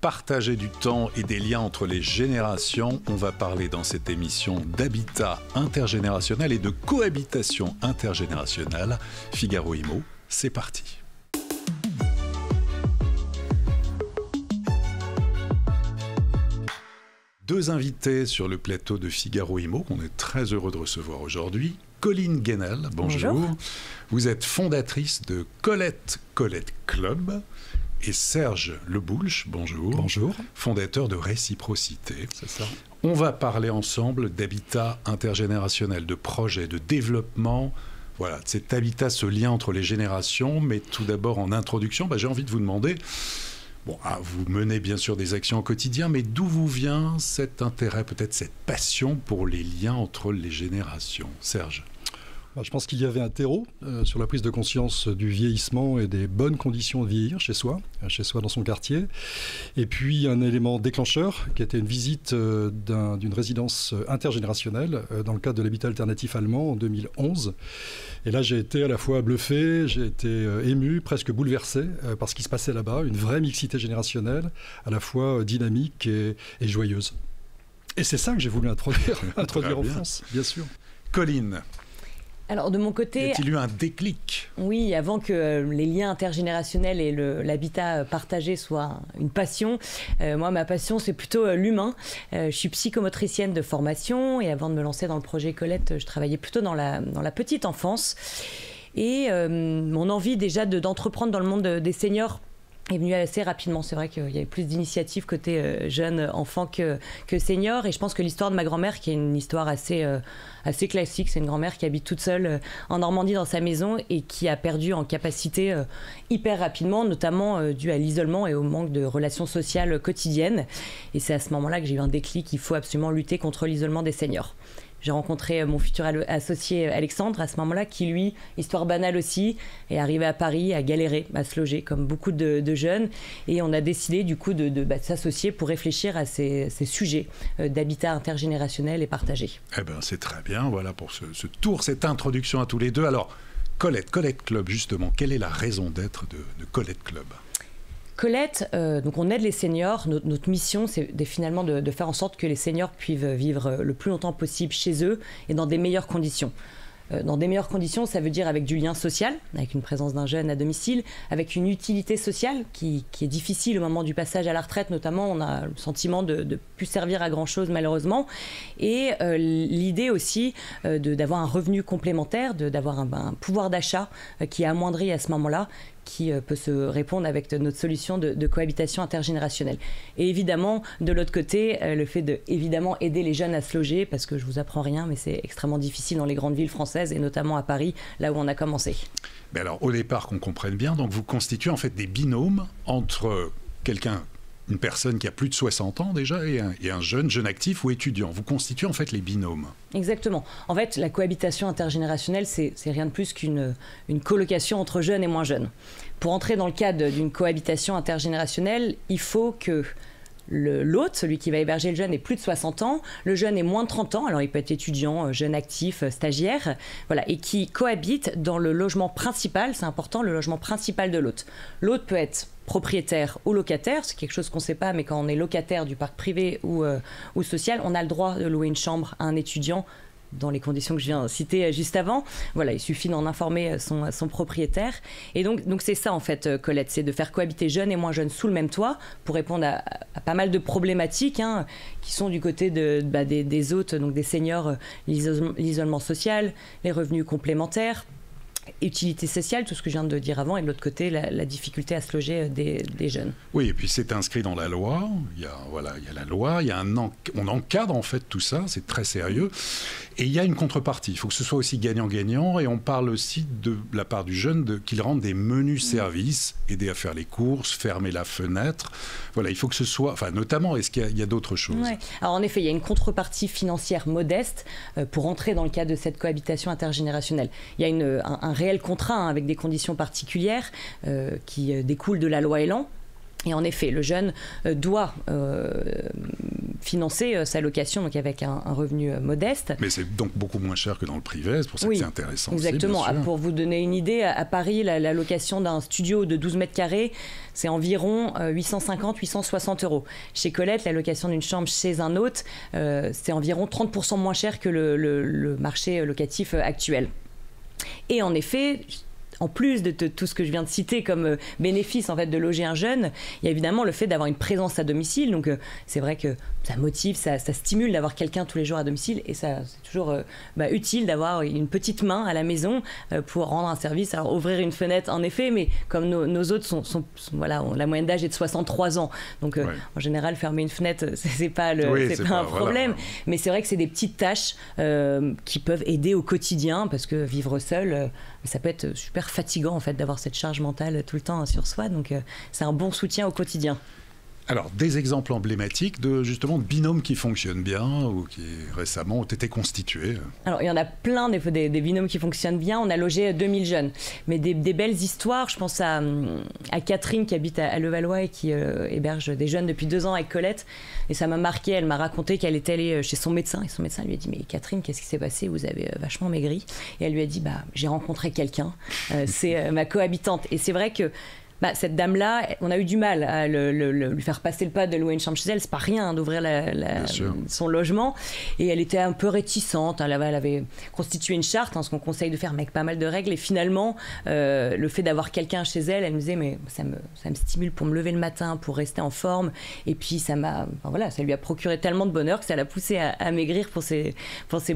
partager du temps et des liens entre les générations. On va parler dans cette émission d'habitat intergénérationnel et de cohabitation intergénérationnelle. Figaro Immo, c'est parti. Deux invités sur le plateau de Figaro Immo qu'on est très heureux de recevoir aujourd'hui. Colline Guénel, bonjour. Bonjour. Vous êtes fondatrice de Colette Club. Et Serge Leboulch, bonjour. Bonjour. Fondateur de Réciprocité. C'est ça. On va parler ensemble d'habitat intergénérationnel, de projets, de développement. Voilà, de cet habitat, ce lien entre les générations. Mais tout d'abord, en introduction, j'ai envie de vous demander... vous menez bien sûr des actions au quotidien, mais d'où vous vient cet intérêt, peut-être cette passion pour les liens entre les générations? Serge? Je pense qu'il y avait un terreau sur la prise de conscience du vieillissement et des bonnes conditions de vieillir chez soi dans son quartier. Et puis un élément déclencheur qui était une visite d'une résidence intergénérationnelle dans le cadre de l'habitat alternatif allemand en 2011. Et là, j'ai été à la fois bluffé, j'ai été ému, presque bouleversé par ce qui se passait là-bas. Une vraie mixité générationnelle, à la fois dynamique et joyeuse. Et c'est ça que j'ai voulu introduire en France, bien sûr. Colline? Alors de mon côté... Y a-t-il eu un déclic? Oui, avant que les liens intergénérationnels et l'habitat partagé soient une passion, moi ma passion c'est plutôt l'humain. Je suis psychomotricienne de formation et avant de me lancer dans le projet Colette, je travaillais plutôt dans la petite enfance. Et mon envie déjà d'entreprendre dans le monde des seniors est venue assez rapidement. C'est vrai qu'il y avait plus d'initiatives côté jeunes enfants que seniors. Et je pense que l'histoire de ma grand-mère, qui est une histoire assez classique, c'est une grand-mère qui habite toute seule en Normandie dans sa maison et qui a perdu en capacité hyper rapidement, notamment dû à l'isolement et au manque de relations sociales quotidiennes. Et c'est à ce moment-là que j'ai eu un déclic, il faut absolument lutter contre l'isolement des seniors. J'ai rencontré mon futur associé Alexandre à ce moment-là, qui lui, histoire banale aussi, est arrivé à Paris, à galérer, à se loger comme beaucoup de jeunes. Et on a décidé du coup de s'associer pour réfléchir à ces sujets d'habitat intergénérationnel et partagé. Eh bien, c'est très bien, voilà pour ce tour, cette introduction à tous les deux. Alors, Colette Club, justement, quelle est la raison d'être de Colette Club? Colette, donc on aide les seniors. Notre mission, c'est finalement de faire en sorte que les seniors puissent vivre le plus longtemps possible chez eux et dans des meilleures conditions. Dans des meilleures conditions, ça veut dire avec du lien social, avec une présence d'un jeune à domicile, avec une utilité sociale qui est difficile au moment du passage à la retraite, notamment. On a le sentiment de ne plus servir à grand-chose, malheureusement. Et l'idée aussi d'avoir un revenu complémentaire, d'avoir un pouvoir d'achat qui est amoindri à ce moment-là, qui peut se répondre avec notre solution de cohabitation intergénérationnelle. Et évidemment, de l'autre côté, le fait évidemment aider les jeunes à se loger, parce que je vous apprends rien, mais c'est extrêmement difficile dans les grandes villes françaises, et notamment à Paris, là où on a commencé. Mais alors, au départ, qu'on comprenne bien, donc vous constituez en fait des binômes entre une personne qui a plus de 60 ans déjà et un jeune actif ou étudiant. Vous constituez en fait les binômes. Exactement. En fait, la cohabitation intergénérationnelle, c'est rien de plus qu'une colocation entre jeunes et moins jeunes. Pour entrer dans le cadre d'une cohabitation intergénérationnelle, il faut que l'hôte, celui qui va héberger le jeune, ait plus de 60 ans, le jeune ait moins de 30 ans, alors il peut être étudiant, jeune actif, stagiaire, voilà, et qui cohabite dans le logement principal, c'est important, le logement principal de l'hôte. L'hôte peut être propriétaire ou locataire, c'est quelque chose qu'on ne sait pas, mais quand on est locataire du parc privé ou social, on a le droit de louer une chambre à un étudiant dans les conditions que je viens de citer juste avant. Voilà, il suffit d'en informer son propriétaire. Et donc c'est ça en fait, Colette, c'est de faire cohabiter jeunes et moins jeunes sous le même toit pour répondre à pas mal de problématiques qui sont du côté des hôtes, donc des seniors, l'isolement social, les revenus complémentaires, utilité sociale, tout ce que je viens de dire avant, et de l'autre côté, la difficulté à se loger des jeunes. Oui, et puis c'est inscrit dans la loi, il y a la loi, on encadre en fait tout ça, c'est très sérieux, et il y a une contrepartie, il faut que ce soit aussi gagnant-gagnant, et on parle aussi de la part du jeune qu'il rende des menus services, aider à faire les courses, fermer la fenêtre, voilà, il faut que ce soit, notamment, est-ce qu'il y a d'autres choses? Ouais. Alors en effet, il y a une contrepartie financière modeste pour entrer dans le cadre de cette cohabitation intergénérationnelle. Il y a un réel contrat avec des conditions particulières qui découlent de la loi Elan. Et en effet, le jeune doit financer sa location, donc avec un revenu modeste. Mais c'est donc beaucoup moins cher que dans le privé, c'est pour ça que c'est intéressant. Exactement. Aussi, pour vous donner une idée, à Paris, la location d'un studio de 12 mètres carrés, c'est environ 850-860 €. Chez Colette, la location d'une chambre chez un hôte, c'est environ 30% moins cher que le marché locatif actuel. Et en effet, en plus de tout ce que je viens de citer comme bénéfice en fait, de loger un jeune, il y a évidemment le fait d'avoir une présence à domicile. Donc c'est vrai que ça motive, ça stimule d'avoir quelqu'un tous les jours à domicile. Et ça, c'est toujours utile d'avoir une petite main à la maison pour rendre un service. Alors ouvrir une fenêtre, en effet, mais comme nos hôtes voilà, la moyenne d'âge est de 63 ans. Donc en général, fermer une fenêtre, c'est pas un problème. Voilà. Mais c'est vrai que c'est des petites tâches qui peuvent aider au quotidien, parce que vivre seul, ça peut être super fatigant en fait d'avoir cette charge mentale tout le temps sur soi, donc c'est un bon soutien au quotidien. Alors, des exemples emblématiques de binômes qui fonctionnent bien ou qui récemment ont été constitués. Alors, il y en a plein des binômes qui fonctionnent bien. On a logé 2000 jeunes. Mais des belles histoires, je pense à Catherine qui habite à Levallois et qui héberge des jeunes depuis 2 ans avec Colette. Et ça m'a marqué. Elle m'a raconté qu'elle était allée chez son médecin. Et son médecin lui a dit « Mais Catherine, qu'est-ce qui s'est passé? Vous avez vachement maigri. » Et elle lui a dit « J'ai rencontré quelqu'un. C'est ma cohabitante. » Et c'est vrai que cette dame-là, on a eu du mal à lui faire passer le pas de louer une chambre chez elle. C'est pas rien d'ouvrir son logement. Et elle était un peu réticente. Elle avait constitué une charte, ce qu'on conseille de faire, mais avec pas mal de règles. Et finalement, le fait d'avoir quelqu'un chez elle, elle me disait, mais ça me stimule pour me lever le matin, pour rester en forme. Et puis ça lui a procuré tellement de bonheur que ça l'a poussée à maigrir pour ses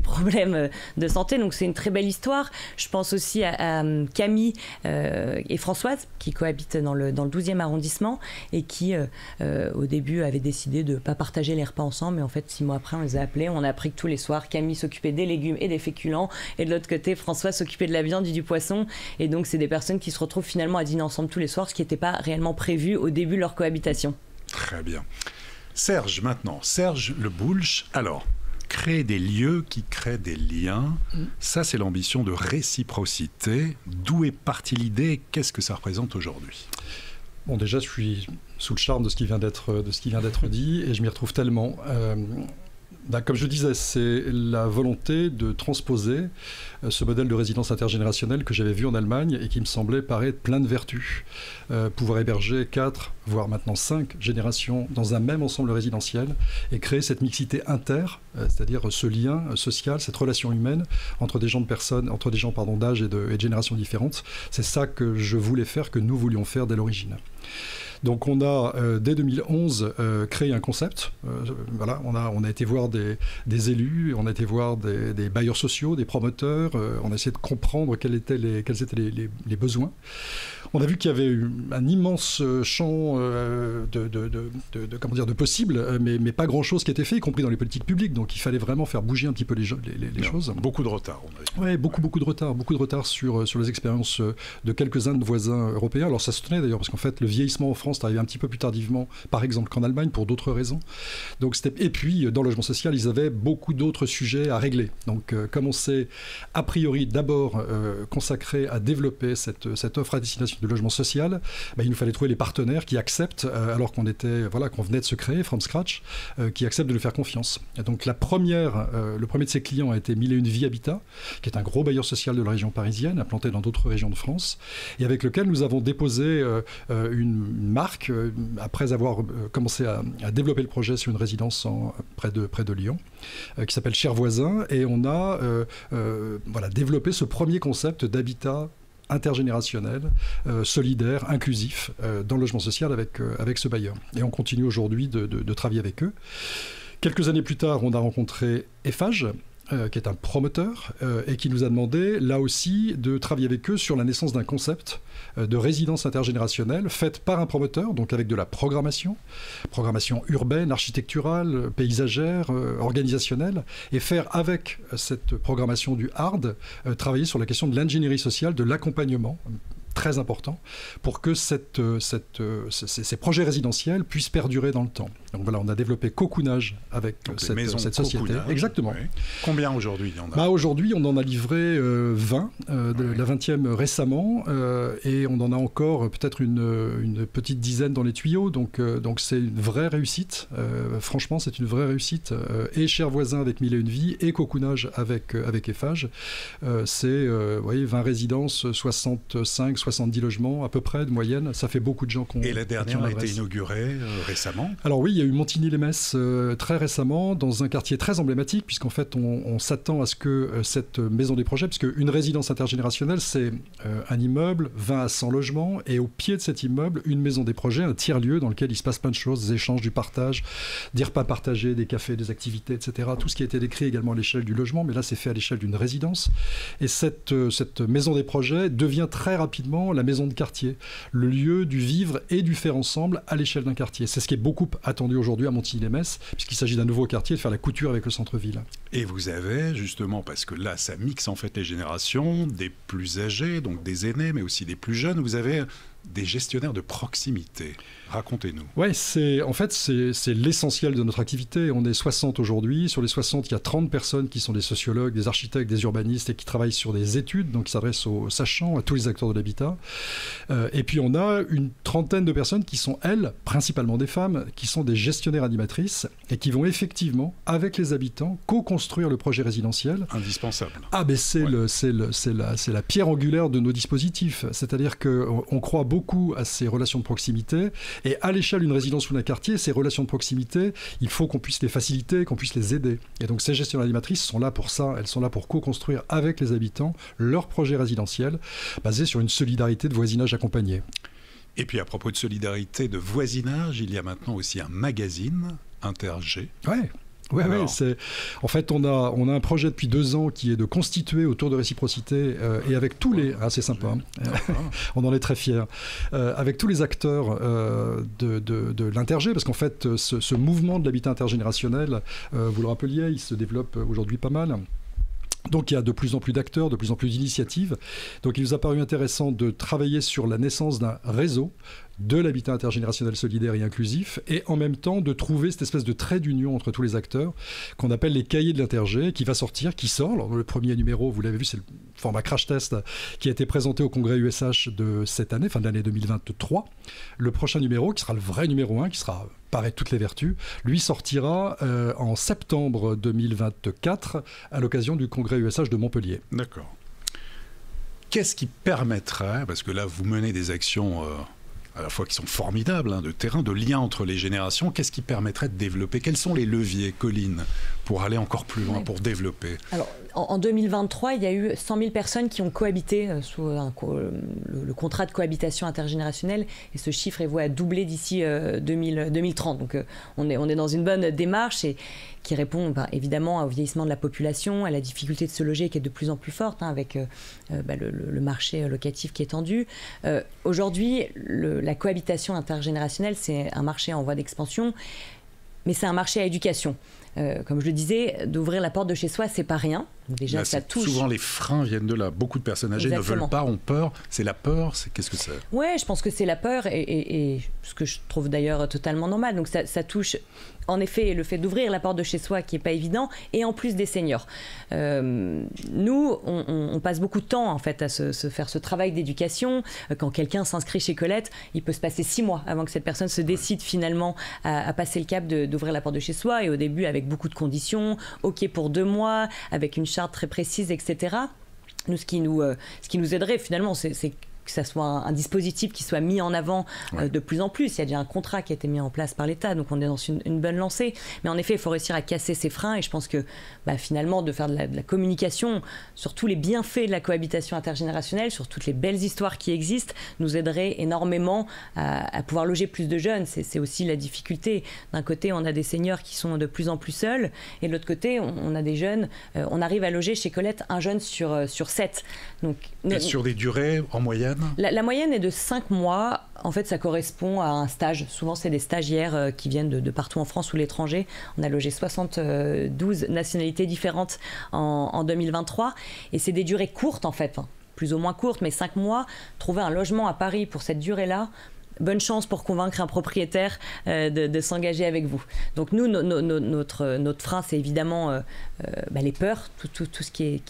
problèmes de santé. Donc c'est une très belle histoire. Je pense aussi à Camille et Françoise qui cohabitent dans le 12e arrondissement et qui, au début, avaient décidé de ne pas partager les repas ensemble. Mais en fait, 6 mois après, on les a appelés. On a appris que tous les soirs, Camille s'occupait des légumes et des féculents. Et de l'autre côté, François s'occupait de la viande et du poisson. Et donc, c'est des personnes qui se retrouvent finalement à dîner ensemble tous les soirs, ce qui n'était pas réellement prévu au début de leur cohabitation. Très bien. Serge, maintenant. Serge Le Boulch. Alors, créer des lieux qui créent des liens, ça c'est l'ambition de réciprocité. D'où est partie l'idée? Qu'est-ce que ça représente aujourd'hui? Bon, déjà, je suis sous le charme de ce qui vient d'être dit, et je m'y retrouve tellement. Comme je disais, c'est la volonté de transposer ce modèle de résidence intergénérationnelle que j'avais vu en Allemagne et qui me semblait paraître plein de vertus. Pouvoir héberger 4, voire maintenant 5 générations dans un même ensemble résidentiel et créer cette mixité c'est-à-dire ce lien social, cette relation humaine entre des gens d'âge et de générations différentes. C'est ça que je voulais faire, que nous voulions faire dès l'origine. Donc on a, dès 2011, créé un concept. On a été voir des élus, on a été voir des bailleurs sociaux, des promoteurs, on a essayé de comprendre quels étaient les besoins. On a vu qu'il y avait un immense champ de possibles, mais pas grand-chose qui était fait, y compris dans les politiques publiques. Donc il fallait vraiment faire bouger un petit peu les choses. Beaucoup de retard, on a vu. Oui, beaucoup de retard sur les expériences de quelques-uns de nos voisins européens. Alors ça se tenait d'ailleurs, parce qu'en fait, le vieillissement en France est arrivé un petit peu plus tardivement, par exemple, qu'en Allemagne, pour d'autres raisons. Et puis, dans le logement social, ils avaient beaucoup d'autres sujets à régler. Donc, comme on s'est, a priori, d'abord consacré à développer cette offre à destination du logement social, il nous fallait trouver les partenaires qui acceptent, alors qu'on venait de se créer, from scratch, qui acceptent de nous faire confiance. Et donc, le premier de ses clients a été 1001 Vie Habitat, qui est un gros bailleur social de la région parisienne, implanté dans d'autres régions de France, et avec lequel nous avons déposé une marque, après avoir commencé à développer le projet sur une résidence près de Lyon, qui s'appelle Cher Voisin, et on a développé ce premier concept d'habitat intergénérationnel, solidaire, inclusif, dans le logement social avec ce bailleur. Et on continue aujourd'hui de travailler avec eux. Quelques années plus tard, on a rencontré Eiffage, qui est un promoteur, et qui nous a demandé, là aussi, de travailler avec eux sur la naissance d'un concept de résidence intergénérationnelle faite par un promoteur, donc avec de la programmation urbaine, architecturale, paysagère, organisationnelle, et faire avec cette programmation du hard, travailler sur la question de l'ingénierie sociale, de l'accompagnement, très important pour que ces projets résidentiels puissent perdurer dans le temps. Donc voilà, on a développé Cocoonage avec cette société. Exactement. Oui. Combien aujourd'hui il y en a? Aujourd'hui, on en a livré 20, la 20e récemment, et on en a encore peut-être une petite dizaine dans les tuyaux. Donc c'est une vraie réussite. Franchement, c'est une vraie réussite. Et Chers Voisins avec 1001 Vies et Cocoonage avec Eiffage. C'est 20 résidences, 65-70 logements à peu près de moyenne. Ça fait beaucoup de gens qui ont... Et la dernière a été inaugurée récemment? Alors oui, il y a eu Montigny-les-Metz très récemment, dans un quartier très emblématique, puisqu'en fait on s'attend à ce que cette maison des projets, puisque une résidence intergénérationnelle, c'est un immeuble, 20 à 100 logements, et au pied de cet immeuble, une maison des projets, un tiers-lieu dans lequel il se passe plein de choses, des échanges, du partage, des repas partagés, des cafés, des activités, etc. Tout ce qui a été décrit également à l'échelle du logement, mais là c'est fait à l'échelle d'une résidence. Et cette maison des projets devient très rapidement la maison de quartier, le lieu du vivre et du faire ensemble à l'échelle d'un quartier. C'est ce qui est beaucoup attendu aujourd'hui à Montigny-les-Metz, puisqu'il s'agit d'un nouveau quartier, de faire la couture avec le centre-ville. Et vous avez, justement, parce que là, ça mixe en fait les générations, des plus âgés, donc des aînés, mais aussi des plus jeunes, vous avez des gestionnaires de proximité. Racontez-nous. Oui, c'est l'essentiel de notre activité. On est 60 aujourd'hui. Sur les 60, il y a 30 personnes qui sont des sociologues, des architectes, des urbanistes et qui travaillent sur des études, donc qui s'adressent aux sachants, à tous les acteurs de l'habitat. Et puis on a une trentaine de personnes qui sont, elles, principalement des femmes, qui sont des gestionnaires animatrices et qui vont effectivement, avec les habitants, co-construire le projet résidentiel. Indispensable. Ah, ben c'est la pierre angulaire de nos dispositifs. C'est-à-dire qu'on croit beaucoup à ces relations de proximité. Et à l'échelle d'une résidence ou d'un quartier, ces relations de proximité, il faut qu'on puisse les faciliter, qu'on puisse les aider. Et donc ces gestionnaires animatrices sont là pour ça. Elles sont là pour co-construire avec les habitants leur projet résidentiel basé sur une solidarité de voisinage accompagné. Et puis à propos de solidarité de voisinage, il y a maintenant aussi un magazine, Intergé. Ouais. Oui, en fait, on a un projet depuis 2 ans qui est de constituer autour de réciprocité et avec tous les... Ah, c'est sympa, on en est très fiers. Avec tous les acteurs de l'Intergé, parce qu'en fait, ce mouvement de l'habitat intergénérationnel, vous le rappeliez, il se développe aujourd'hui pas mal. Donc il y a de plus en plus d'acteurs, de plus en plus d'initiatives. Donc il nous a paru intéressant de travailler sur la naissance d'un réseau de l'habitat intergénérationnel solidaire et inclusif, et en même temps de trouver cette espèce de trait d'union entre tous les acteurs qu'on appelle les cahiers de l'Intergé, qui sort. Alors, le premier numéro, vous l'avez vu, c'est le format crash test qui a été présenté au congrès USH de cette année, fin de l'année 2023. Le prochain numéro, qui sera le vrai numéro 1, qui sera pareil toutes les vertus, lui sortira en septembre 2024 à l'occasion du congrès USH de Montpellier. D'accord. Qu'est-ce qui permettrait, parce que là vous menez des actions à la fois qui sont formidables, de terrain, de lien entre les générations, qu'est-ce qui permettrait de développer? Quels sont les leviers, Colline, pour aller encore plus loin, pour développer? Alors, en 2023, il y a eu 100 000 personnes qui ont cohabité sous le contrat de cohabitation intergénérationnelle, et ce chiffre est voué à doubler d'ici 2030. Donc on est dans une bonne démarche et qui répond évidemment au vieillissement de la population, à la difficulté de se loger qui est de plus en plus forte, avec le marché locatif qui est tendu. Aujourd'hui, la cohabitation intergénérationnelle, c'est un marché en voie d'expansion, mais c'est un marché à éducation. Comme je le disais, d'ouvrir la porte de chez soi, c'est pas rien. Déjà, là, ça touche. Souvent, les freins viennent de là. Beaucoup de personnes âgées ne veulent pas, ont peur. C'est la peur. Qu'est-ce que c'est? Ouais, je pense que c'est la peur, et ce que je trouve d'ailleurs totalement normal. Donc ça touche, en effet, le fait d'ouvrir la porte de chez soi, qui est pas évident, et en plus des seniors. Nous, on passe beaucoup de temps en fait à faire ce travail d'éducation. Quand quelqu'un s'inscrit chez Colette, il peut se passer 6 mois avant que cette personne se décide finalement à passer le cap d'ouvrir la porte de chez soi. Et au début, avec beaucoup de conditions, OK pour 2 mois, avec une charte très précise, etc. Nous, ce qui nous aiderait finalement, c'est que ça soit un dispositif qui soit mis en avant de plus en plus. Il y a déjà un contrat qui a été mis en place par l'État, donc on est dans une bonne lancée. Mais en effet, il faut réussir à casser ces freins, et je pense que finalement, de faire de la communication sur tous les bienfaits de la cohabitation intergénérationnelle, sur toutes les belles histoires qui existent, nous aiderait énormément à pouvoir loger plus de jeunes. C'est aussi la difficulté. D'un côté, on a des seniors qui sont de plus en plus seuls, et de l'autre côté, on a des jeunes. On arrive à loger chez Colette un jeune sur 7. Donc, et sur des durées en moyenne? La moyenne est de 5 mois. En fait, ça correspond à un stage. Souvent, c'est des stagiaires qui viennent de partout en France ou l'étranger. On a logé 72 nationalités différentes en 2023. Et c'est des durées courtes, en fait. plus ou moins courte, mais 5 mois, trouver un logement à Paris pour cette durée-là, bonne chance pour convaincre un propriétaire de s'engager avec vous. Donc nous, notre frein, c'est évidemment les peurs, tout ce qui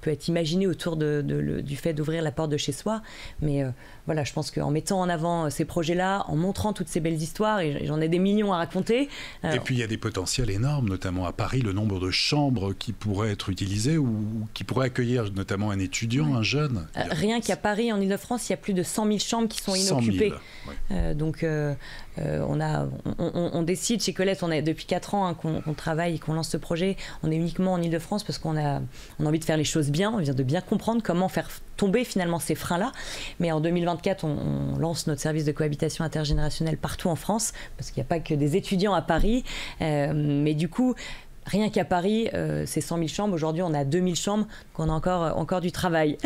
peut être imaginé autour du fait d'ouvrir la porte de chez soi. Mais voilà, je pense qu'en mettant en avant ces projets-là, en montrant toutes ces belles histoires, et j'en ai des millions à raconter. Et puis il y a des potentiels énormes, notamment à Paris, le nombre de chambres qui pourraient être utilisées ou qui pourraient accueillir notamment un étudiant, un jeune. Rien qu'à Paris, en Ile-de-France, il y a plus de 100 000 chambres qui sont inoccupées. 100 000, donc on décide chez Colette, on a depuis 4 ans qu'on travaille et qu'on lance ce projet. On est uniquement en Ile-de-France parce qu'on a envie de faire les choses bien, on vient de bien comprendre comment faire tomber finalement ces freins-là. Mais en 2024, on lance notre service de cohabitation intergénérationnelle partout en France, parce qu'il n'y a pas que des étudiants à Paris. Mais du coup, rien qu'à Paris, c'est 100 000 chambres. Aujourd'hui, on a 2000 chambres, donc on a encore du travail.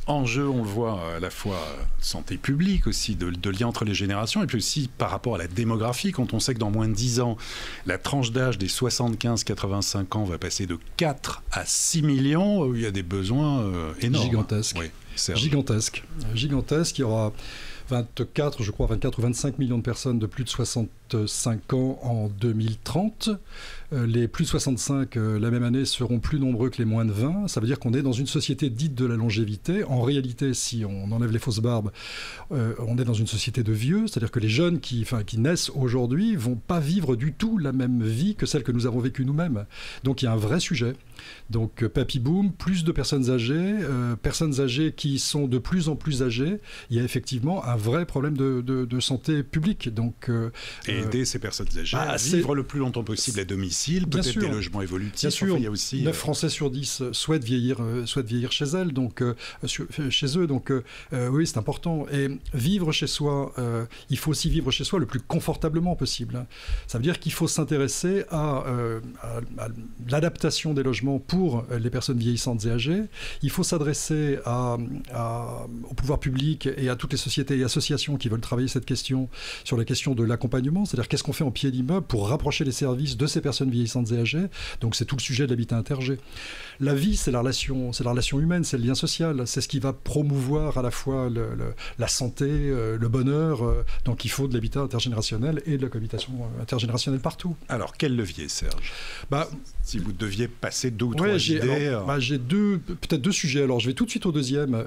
En jeu, on le voit à la fois santé publique aussi, de lien entre les générations, et puis aussi par rapport à la démographie, quand on sait que dans moins de 10 ans, la tranche d'âge des 75-85 ans va passer de 4 à 6 millions, il y a des besoins énormes. Gigantesques. Oui, gigantesques. Il y aura 24 ou 25 millions de personnes de plus de 65 ans en 2030. Les plus de 65 la même année seront plus nombreux que les moins de 20. Ça veut dire qu'on est dans une société dite de la longévité. En réalité, si on enlève les fausses barbes, on est dans une société de vieux. C'est-à-dire que les jeunes qui naissent aujourd'hui vont pas vivre du tout la même vie que celle que nous avons vécue nous-mêmes. Donc il y a un vrai sujet. Donc papy boom, plus de personnes âgées qui sont de plus en plus âgées. Il y a effectivement un vrai problème de santé publique. Donc, et aider ces personnes âgées à vivre le plus longtemps possible à domicile, peut-être des logements évolutifs. Bien sûr, il y a aussi, 9 Français sur 10 souhaitent vieillir chez elles, donc, chez eux. Donc oui, c'est important. Et vivre chez soi, il faut aussi vivre chez soi le plus confortablement possible. Ça veut dire qu'il faut s'intéresser à l'adaptation des logements pour les personnes vieillissantes et âgées. Il faut s'adresser au pouvoir public et à toutes les sociétés et associations qui veulent travailler cette question sur la question de l'accompagnement, c'est-à-dire qu'est-ce qu'on fait en pied d'immeuble pour rapprocher les services de ces personnes vieillissantes et âgées. Donc c'est tout le sujet de l'habitat intergé. La vie, c'est la relation humaine, c'est le lien social, c'est ce qui va promouvoir à la fois la santé, le bonheur. Donc il faut de l'habitat intergénérationnel et de la cohabitation intergénérationnelle partout. Alors quel levier, Serge? Si vous deviez passer 2 ou 3 idées... j'ai peut-être deux sujets. Alors je vais tout de suite au deuxième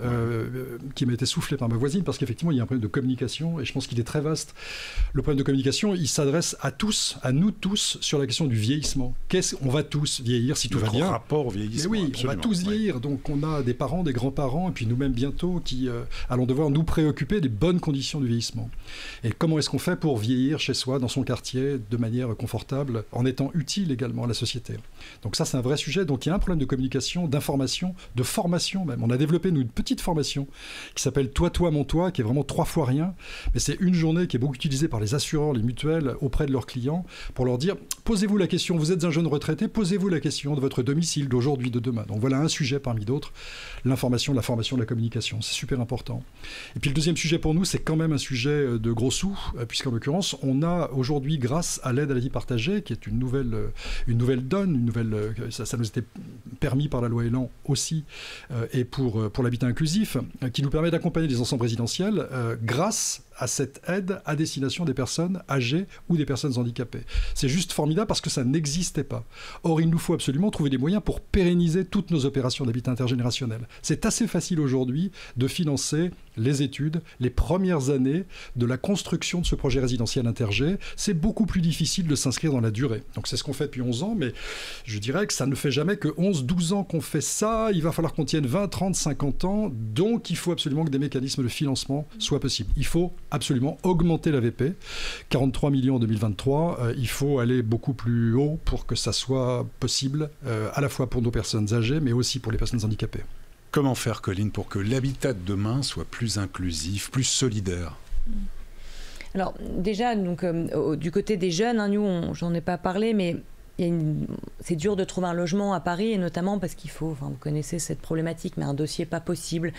qui m'a été soufflé par ma voisine, parce qu'effectivement il y a un problème de communication et je pense qu'il est très vaste. Le problème de communication, il s'adresse à nous tous, sur la question du vieillissement. On va tous vieillir si tout va bien. Notre rapport au vieillissement. Mais oui, absolument. on va tous vieillir. Donc on a des parents, des grands-parents, et puis nous-mêmes bientôt, qui allons devoir nous préoccuper des bonnes conditions du vieillissement. Et comment est-ce qu'on fait pour vieillir chez soi, dans son quartier, de manière confortable, en étant utile également à la société. Donc ça, c'est un vrai sujet. Donc il y a un problème de communication, d'information, de formation même. On a développé une petite formation qui s'appelle Toi, mon toi, qui est vraiment 3 fois rien. Mais c'est une journée qui est beaucoup utilisée par les assureurs, les mutuelles, auprès de leurs clients, pour leur dire, posez-vous la question, vous êtes un jeune retraité, posez-vous la question de votre domicile d'aujourd'hui, de demain. Donc voilà un sujet parmi d'autres, l'information, la formation, la communication. C'est super important. Et puis le deuxième sujet pour nous, c'est quand même un sujet de gros sous, puisqu'en l'occurrence, on a aujourd'hui, grâce à l'aide à la vie partagée, qui est une nouvelle donne, ça nous était permis par la loi Elan aussi, et pour l'habitat inclusif, qui nous permet d'accompagner les ensembles résidentiels grâce à cette aide à destination des personnes âgées ou des personnes handicapées. C'est juste formidable parce que ça n'existait pas. Or, il nous faut absolument trouver des moyens pour pérenniser toutes nos opérations d'habitat intergénérationnel. C'est assez facile aujourd'hui de financer les études, les premières années de la construction de ce projet résidentiel intergé. C'est beaucoup plus difficile de s'inscrire dans la durée. Donc c'est ce qu'on fait depuis 11 ans, mais je dirais que ça ne fait jamais que 11-12 ans qu'on fait ça. Il va falloir qu'on tienne 20, 30, 50 ans. Donc il faut absolument que des mécanismes de financement soient possibles. Il faut absolument augmenter l'AVP. 43 millions en 2023. Il faut aller beaucoup plus haut pour que ça soit possible, à la fois pour nos personnes âgées, mais aussi pour les personnes handicapées. Comment faire, Colline, pour que l'habitat de demain soit plus inclusif, plus solidaire ? Alors déjà, donc, du côté des jeunes, nous, j'en ai pas parlé, mais c'est dur de trouver un logement à Paris, et notamment parce qu'il faut, vous connaissez cette problématique, mais un dossier pas possible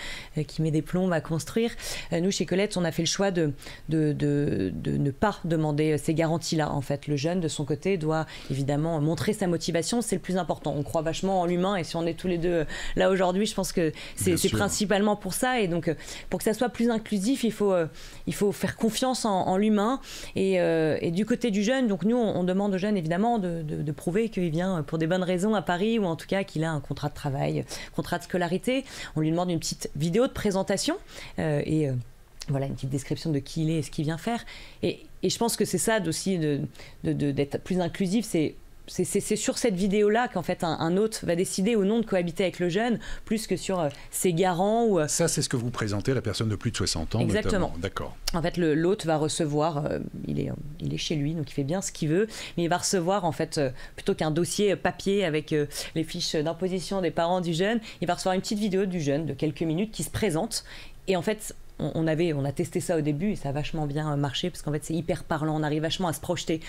qui met des plombs à construire. Nous, chez Colette, on a fait le choix de ne pas demander ces garanties-là. En fait, le jeune, de son côté, doit évidemment montrer sa motivation, c'est le plus important. On croit vachement en l'humain, et si on est tous les deux là aujourd'hui, je pense que c'est principalement pour ça. Et donc, pour que ça soit plus inclusif, il faut faire confiance en l'humain. Et du côté du jeune, donc nous, on demande aux jeunes, évidemment, de prouver qu'il vient pour des bonnes raisons à Paris, ou en tout cas qu'il a un contrat de travail, contrat de scolarité. On lui demande une petite vidéo de présentation voilà, une petite description de qui il est et ce qu'il vient faire. Et je pense que c'est ça aussi d'être plus inclusif, c'est sur cette vidéo-là qu'en fait un hôte va décider ou non de cohabiter avec le jeune, plus que sur ses garants. Ça, c'est ce que vous présentez à la personne de plus de 60 ans. Exactement. Notamment. D'accord. En fait, l'hôte va recevoir, il est chez lui, donc il fait bien ce qu'il veut, mais il va recevoir, en fait, plutôt qu'un dossier papier avec les fiches d'imposition des parents du jeune, il va recevoir une petite vidéo du jeune de quelques minutes qui se présente. Et en fait, on a testé ça au début et ça a vachement bien marché, parce qu'en fait, c'est hyper parlant. On arrive vachement à se projeter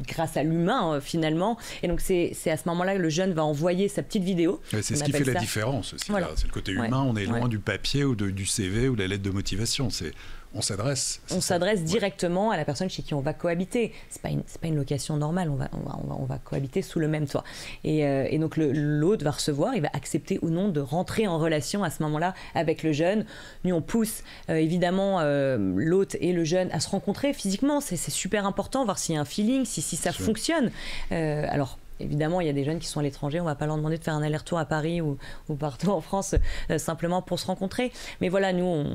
grâce à l'humain finalement, et donc c'est à ce moment-là que le jeune va envoyer sa petite vidéo. C'est ce qui fait la différence aussi. Voilà. C'est le côté humain, on est loin du papier ou du CV ou de la lettre de motivation. On s'adresse directement à la personne chez qui on va cohabiter. C'est pas une location normale, on va cohabiter sous le même toit. Et donc l'hôte va recevoir, il va accepter ou non de rentrer en relation à ce moment-là avec le jeune. Nous, on pousse évidemment l'hôte et le jeune à se rencontrer physiquement. C'est super important, voir s'il y a un feeling, si ça fonctionne. Alors, évidemment, il y a des jeunes qui sont à l'étranger, on ne va pas leur demander de faire un aller-retour à Paris ou partout en France simplement pour se rencontrer. Mais voilà, nous,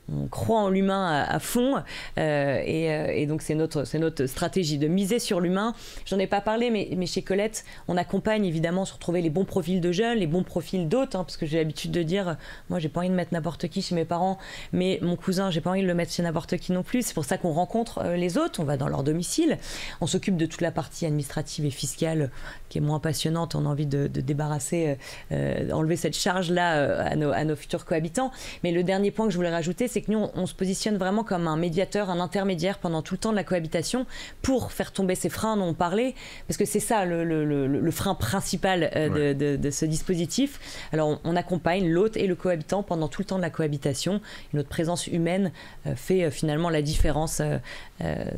on croit en l'humain à fond, et donc c'est notre stratégie de miser sur l'humain. J'en ai pas parlé, mais chez Colette, on accompagne évidemment sur trouver les bons profils de jeunes, les bons profils d'hôtes, parce que j'ai l'habitude de dire, moi j'ai pas envie de mettre n'importe qui chez mes parents, mais mon cousin, j'ai pas envie de le mettre chez n'importe qui non plus. C'est pour ça qu'on rencontre les hôtes, on va dans leur domicile, on s'occupe de toute la partie administrative et fiscale qui est moins passionnante, on a envie de débarrasser, enlever cette charge-là à nos futurs cohabitants. Mais le dernier point que je voulais rajouter, c'est que nous, on se positionne vraiment comme un médiateur, un intermédiaire pendant tout le temps de la cohabitation pour faire tomber ces freins dont on parlait, parce que c'est ça le frein principal de ce dispositif. Alors, on accompagne l'hôte et le cohabitant pendant tout le temps de la cohabitation. Et notre présence humaine fait finalement la différence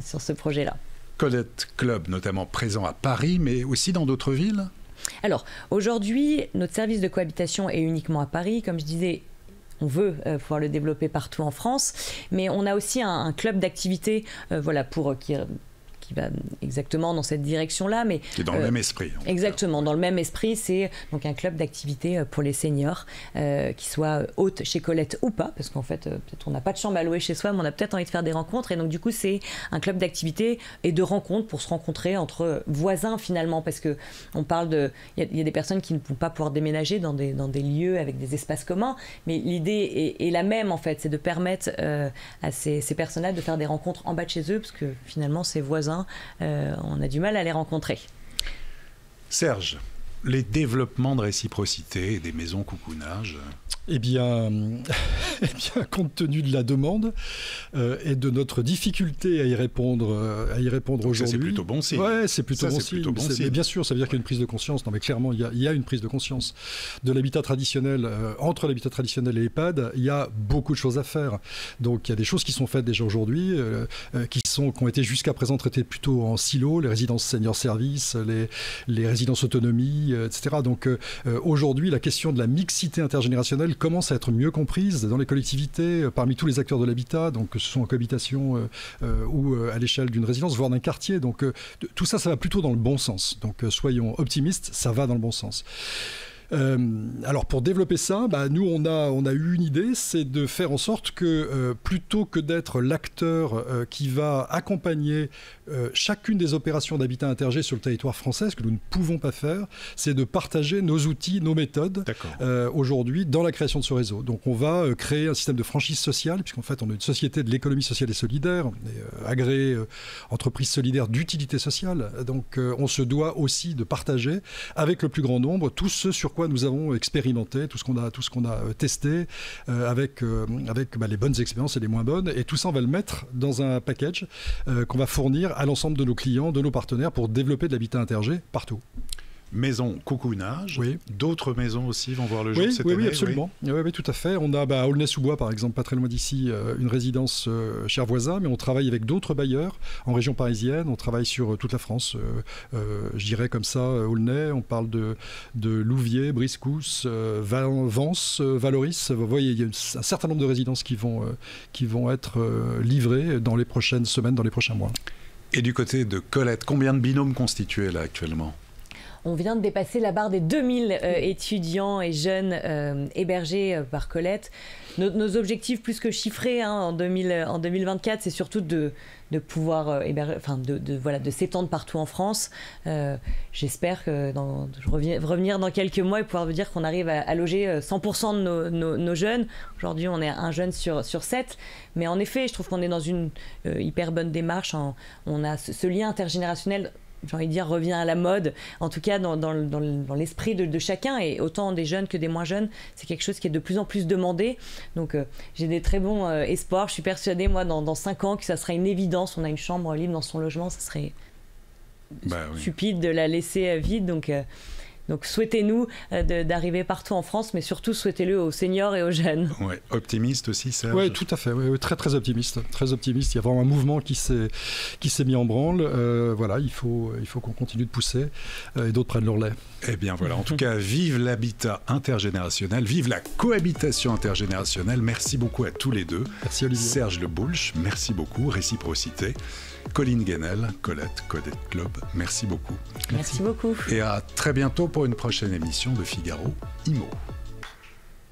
sur ce projet-là. Colette Club, notamment présent à Paris, mais aussi dans d'autres villes ? Alors, aujourd'hui, notre service de cohabitation est uniquement à Paris. Comme je disais, on veut pouvoir le développer partout en France, mais on a aussi un club d'activité qui va exactement dans cette direction-là. Mais qui est dans le même esprit. Exactement, dans le même esprit, c'est donc un club d'activité pour les seniors, qui soit hôte chez Colette ou pas, parce qu'en fait, peut-être on n'a pas de chambre à louer chez soi, mais on a peut-être envie de faire des rencontres, et donc du coup, c'est un club d'activité et de rencontres pour se rencontrer entre voisins finalement, parce que on parle il y a des personnes qui ne vont pas pouvoir déménager dans des lieux avec des espaces communs, mais l'idée est la même en fait, c'est de permettre à ces personnes-là de faire des rencontres en bas de chez eux, parce que finalement, ces voisins, on a du mal à les rencontrer. Serge, les développements de réciprocité et des maisons coucounage. Eh bien, compte tenu de la demande et de notre difficulté à y répondre aujourd'hui. C'est plutôt bon signe. Ouais, c'est plutôt bon signe. Mais bien sûr, ça veut dire qu'il y a une prise de conscience. Non, mais clairement, il y a une prise de conscience de l'habitat traditionnel. Entre l'habitat traditionnel et l'EHPAD, il y a beaucoup de choses à faire. Donc, il y a des choses qui sont faites déjà aujourd'hui, qui ont été jusqu'à présent traitées plutôt en silo, les résidences senior service, les résidences autonomie, etc. Donc, aujourd'hui, la question de la mixité intergénérationnelle commence à être mieux comprise dans les collectivités, parmi tous les acteurs de l'habitat, donc que ce soit en cohabitation ou à l'échelle d'une résidence, voire d'un quartier. Donc tout ça, ça va plutôt dans le bon sens. Donc soyons optimistes, ça va dans le bon sens. Alors pour développer ça, nous on a eu une idée, c'est de faire en sorte que plutôt que d'être l'acteur qui va accompagner chacune des opérations d'habitat intergé sur le territoire français, ce que nous ne pouvons pas faire, c'est de partager nos outils, nos méthodes aujourd'hui dans la création de ce réseau. Donc on va créer un système de franchise sociale, puisqu'en fait on a une société de l'économie sociale et solidaire, agréée entreprise solidaire d'utilité sociale. Donc on se doit aussi de partager avec le plus grand nombre tout ce sur quoi nous avons expérimenté, tout ce qu'on a testé, avec les bonnes expériences et les moins bonnes. Et tout ça, on va le mettre dans un package qu'on va fournir à l'ensemble de nos clients, de nos partenaires, pour développer de l'habitat intergé partout. Maison coucounage, oui. D'autres maisons aussi vont voir le jour cette année. Oui, absolument. Oui, tout à fait. On a à Aulnay-sous-Bois, par exemple, pas très loin d'ici, une résidence chez Voisin, mais on travaille avec d'autres bailleurs en région parisienne. On travaille sur toute la France. Je dirais comme ça, Aulnay, on parle de Louviers, Briscousse, Vence, Valoris. Vous voyez, il y a un certain nombre de résidences qui vont être livrées dans les prochaines semaines, dans les prochains mois. Et du côté de Colette, combien de binômes constitués là actuellement ? On vient de dépasser la barre des 2000 étudiants et jeunes hébergés par Colette. Nos objectifs plus que chiffrés en 2024, c'est surtout de pouvoir de s'étendre partout en France. J'espère que revenir dans quelques mois et pouvoir vous dire qu'on arrive à loger 100% de nos jeunes. Aujourd'hui, on est un jeune sur 7. Mais en effet, je trouve qu'on est dans une hyper bonne démarche. On a ce lien intergénérationnel, j'ai envie de dire, revient à la mode, en tout cas dans l'esprit de chacun, et autant des jeunes que des moins jeunes, c'est quelque chose qui est de plus en plus demandé. Donc j'ai des très bons espoirs. Je suis persuadée, moi, dans 5 ans, que ça sera une évidence. On a une chambre libre dans son logement, ça serait stupide de la laisser vide. Donc souhaitez-nous d'arriver partout en France, mais surtout souhaitez-le aux seniors et aux jeunes. Ouais. Optimiste aussi, Serge ? Oui, tout à fait. Oui, très, très optimiste. Très optimiste. Il y a vraiment un mouvement qui s'est mis en branle. Voilà, il faut qu'on continue de pousser et d'autres prennent le relais. Eh bien voilà, en tout cas, vive l'habitat intergénérationnel, vive la cohabitation intergénérationnelle. Merci beaucoup à tous les deux. Merci Olivier. Serge Le Boulch, merci beaucoup. Réciprocité. Colline Guénel, Colette Club, merci beaucoup. Merci beaucoup. Et à très bientôt pour une prochaine émission de Figaro Immo.